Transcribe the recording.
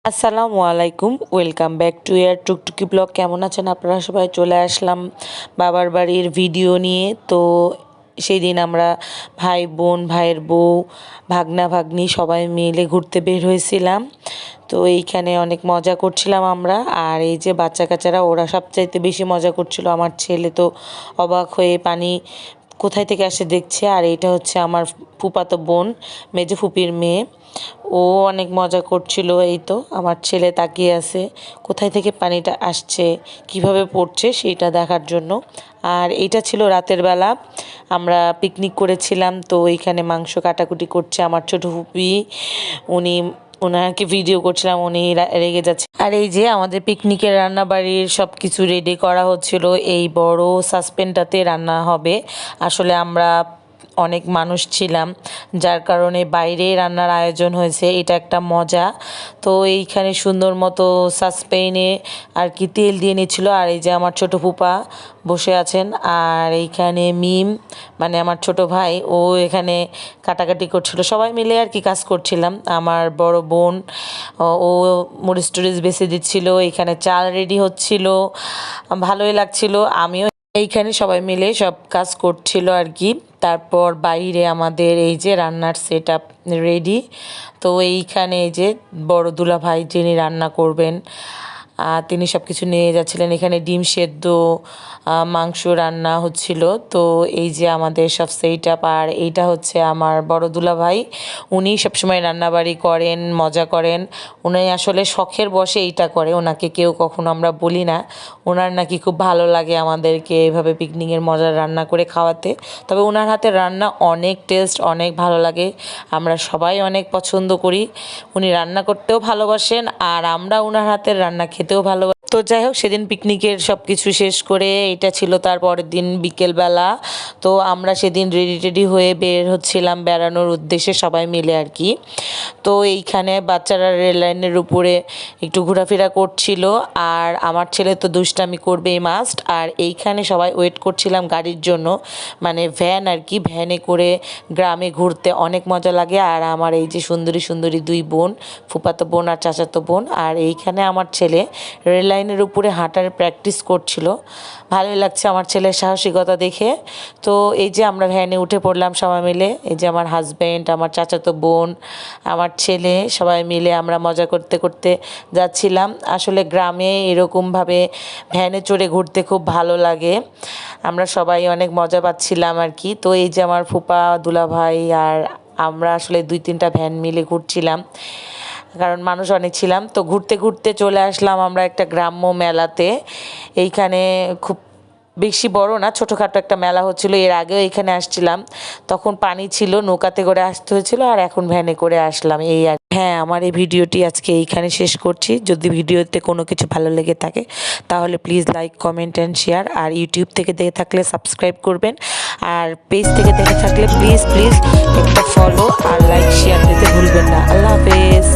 আসসালামু আলাইকুম, welcome back to year Tuktuki blog. কেমন আছেন আপনারা সবাই? চলে আসলাম বাবার বাড়ির ভিডিও নিয়ে। তো সেই দিন আমরা ভাই বোন, ভাইয়ের বউ, ভাগনা ভাগ্নি সবাই মিলে ঘুরতে বের হয়েছিলাম। তো এইখানে অনেক মজা করছিলাম আমরা। আর এই যে বাচ্চা কাচ্চারা, ওরা সবচাইতে বেশি মজা করছিল। আমার ছেলে তো অবাক হয়ে পানি কোথায় থেকে আসে দেখছে। আর এইটা হচ্ছে আমার ফুপাতো বোন, মেজো ফুপির মেয়ে। ও অনেক মজা করছিল। এই তো আমার ছেলে তাকিয়ে আছে কোথায় থেকে পানিটা আসছে, কিভাবে পড়ছে সেইটা দেখার জন্য। আর এইটা ছিল রাতের বেলা, আমরা পিকনিক করেছিলাম। তো এইখানে মাংস কাটাকুটি করছে আমার ছোট ফুপি, উনি ওনাকে ভিডিও করছিলাম, উনি রেগে যাচ্ছে। আর এই যে আমাদের পিকনিকের রান্না বাড়ির সব কিছু রেডি করা হচ্ছিল। এই বড় সাসপেনটাতে রান্না হবে। আসলে আমরা অনেক মানুষ ছিলাম, যার কারণে বাইরে রান্নার আয়োজন হয়েছে। এটা একটা মজা। তো এইখানে সুন্দর মতো সাসপেনে আর কি তেল দিয়ে নিচ্ছিল। আর এই যে আমার ছোট ফুপা বসে আছেন। আর এইখানে মিম মানে আমার ছোট ভাই, ও এখানে কাটাকাটি করছিল। সবাই মিলে আর কি কাজ করছিলাম। আমার বড় বোন ও মরিচ টরিচ বেছে দিচ্ছিল। এখানে চাল রেডি হচ্ছিল, ভালোই লাগছিল। আমিও এইখানে সবাই মিলে সব কাজ করছিল আর কি। তারপর বাইরে আমাদের এই যে রান্নার সেট আপ রেডি। তো এইখানে এই যে বড় দুলা ভাই যিনি রান্না করবেন, তিনি সব কিছু নিয়ে যাচ্ছিলেন। এখানে ডিম সেদ্ধ, মাংস রান্না হচ্ছিল। তো এই যে আমাদের সব সেট আপ। আর এইটা হচ্ছে আমার বড় দুলা ভাই, উনি সবসময় রান্নাবাড়ি করেন, মজা করেন। উনি আসলে শখের বশে এইটা করে, ওনাকে কেউ কখনো আমরা বলি না। ওনার নাকি খুব ভালো লাগে আমাদেরকে এভাবে পিকনিকের মজা রান্না করে খাওয়াতে। তবে ওনার হাতের রান্না অনেক টেস্ট, অনেক ভালো লাগে, আমরা সবাই অনেক পছন্দ করি। উনি রান্না করতেও ভালোবাসেন, আর আমরা ওনার হাতের রান্না খেতেও ভালোবাসি। তো যাই হোক, সেদিন পিকনিকের সব কিছু শেষ করে এটা ছিল তার পরের দিন বিকেলবেলা। তো আমরা সেদিন রেডি টেডি হয়ে বের হচ্ছিলাম বেড়ানোর উদ্দেশ্যে সবাই মিলে আর কি। তো এইখানে বাচ্চারা রেল লাইনের উপরে একটু ঘোরাফেরা করছিল। আর আমার ছেলে তো দুষ্টামি করবেই মাস্ট। আর এইখানে সবাই ওয়েট করছিলাম গাড়ির জন্য, মানে ভ্যান আর কি। ভ্যানে করে গ্রামে ঘুরতে অনেক মজা লাগে। আর আমার এই যে সুন্দরী সুন্দরী দুই বোন, ফুফাতো বোন আর চাচাতো বোন। আর এইখানে আমার ছেলে রেল লাইনের উপরে হাঁটার প্র্যাকটিস করছিল। ভালোই লাগছে আমার ছেলের সাহসিকতা দেখে। তো এই যে আমরা ভ্যানে উঠে পড়লাম সবাই মিলে। এই যে আমার হাজব্যান্ড, আমার চাচাতো বোন, আমার ছেলে, সবাই মিলে আমরা মজা করতে করতে যাচ্ছিলাম। আসলে গ্রামে এরকমভাবে ভ্যানে চড়ে ঘুরতে খুব ভালো লাগে, আমরা সবাই অনেক মজা পাচ্ছিলাম আর কি। তো এই যে আমার ফুপা, দুলাভাই আর আমরা আসলে 2-3টা ভ্যান মিলে ঘুরছিলাম, কারণ মানুষ অনেক ছিলাম। তো ঘুরতে ঘুরতে চলে আসলাম আমরা একটা গ্রাম্য মেলাতে। এইখানে খুব বেশি বড় না, ছোটোখাটো একটা মেলা হচ্ছিল। এর আগেও এখানে আসছিলাম, তখন পানি ছিল, নৌকাতে করে আসতে হয়েছিল। আর এখন ভ্যানে করে আসলাম এই আর। হ্যাঁ, আমার এই ভিডিওটি আজকে এইখানে শেষ করছি। যদি ভিডিওতে কোনো কিছু ভালো লেগে থাকে তাহলে please like, comment and share. আর ইউটিউব থেকে দেখে থাকলে সাবস্ক্রাইব করবেন। আর পেজ থেকে দেখে থাকলে প্লিজ প্লিজ একটা ফলো আর লাইক শেয়ার দিতে ভুলবেন না। আল্লাহ হাফেজ।